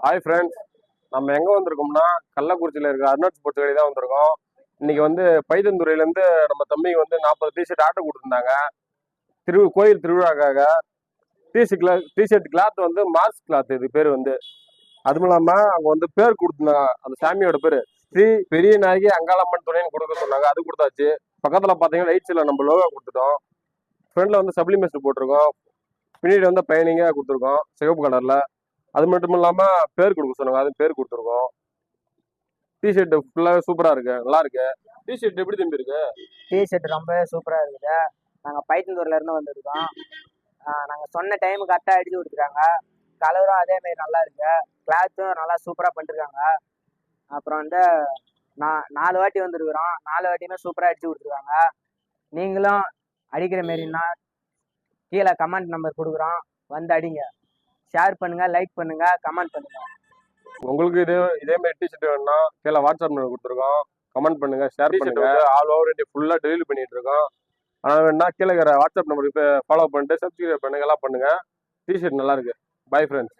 Hi friends, நம்ம எங்கே வந்திருக்கோம்னா கள்ளக்குறிச்சியில் இருக்க அருணாட் ஸ்போர்ட்ஸ் கடை தான் வந்திருக்கோம். இன்னைக்கு வந்து பைதந்துறையிலேருந்து நம்ம தம்பிக்கு வந்து 40 டிஷர்ட் ஆர்டர் கொடுத்துருந்தாங்க. கோயில் திருவிழாக்காக. டிஷர்ட் கிளாத் வந்து மாஸ்க் கிளாத், இது பேர் வந்து. அதுவும் இல்லாமல் அங்கே வந்து பேர் கொடுத்துருந்தாங்க, அந்த சாமியோட பேர் ஸ்ரீ பெரிய நாயகி அங்காளம்மன் துணைன்னு கொடுக்க சொன்னாங்க. அது கொடுத்தாச்சு. பக்கத்தில் பார்த்தீங்கன்னா ரைட்ஸில் நம்ம லோகோ கொடுத்துட்டோம். ஃப்ரெண்டில் வந்து சப்ளிமெண்ட் போட்டிருக்கோம். பின்னாடி வந்து பயணிங்காக கொடுத்துருக்கோம் சிவப்பு கலரில். அது மட்டும் இல்லாமல் பேர் கொடுக்க சொன்னாங்க, அது பேர் கொடுத்துருக்கோம். டிஷர்ட் ஃபுல்லாகவே சூப்பராக இருக்கு, நல்லா இருக்கு. டிஷர்ட் எப்படி தம்பி இருக்கு? டிஷர்ட் ரொம்ப சூப்பராக இருக்குது. நாங்கள் பைத்தந்தூர்ல இருந்து வந்திருக்கோம். நாங்கள் சொன்ன டைமு கரெக்டாக அடிச்சு கொடுத்துருக்காங்க. கலரும் அதேமாரி நல்லா இருக்கு. கிளாத்தும் நல்லா சூப்பராக பண்ணிருக்காங்க. அப்புறம் வந்து நான் 4 வாட்டி வந்துருக்குறோம். 4 வாட்டியுமே சூப்பராக அடிச்சு கொடுத்துருக்காங்க. நீங்களும் அடிக்கிற மாரின்னா கீழே கமெண்ட் நம்பர் கொடுக்குறோம், வந்து அடிங்க. ஷேர் பண்ணுங்க, லைக் பண்ணுங்க, கமெண்ட் பண்ணுங்க. உங்களுக்கு இதே மாதிரி டிஷர்ட் வேணும்னா கீழே வாட்ஸ்அப் நம்பர் கொடுத்துருக்கோம், கமெண்ட் பண்ணுங்க, ஷேர் பண்ணுங்க. ஆல் ஓவர் இந்தியா ஃபுல்லாக டெலிவரி பண்ணிட்டு இருக்கோம். ஆனால் வேணா கீழே இருக்கிற வாட்ஸ்அப் நம்பருக்கு ஃபாலோ பண்ணிட்டு சப்ஸ்கிரைப் பண்ணுங்க, எல்லாம் பண்ணுங்க. டிஷர்ட் நல்லா இருக்கு. Bye friends.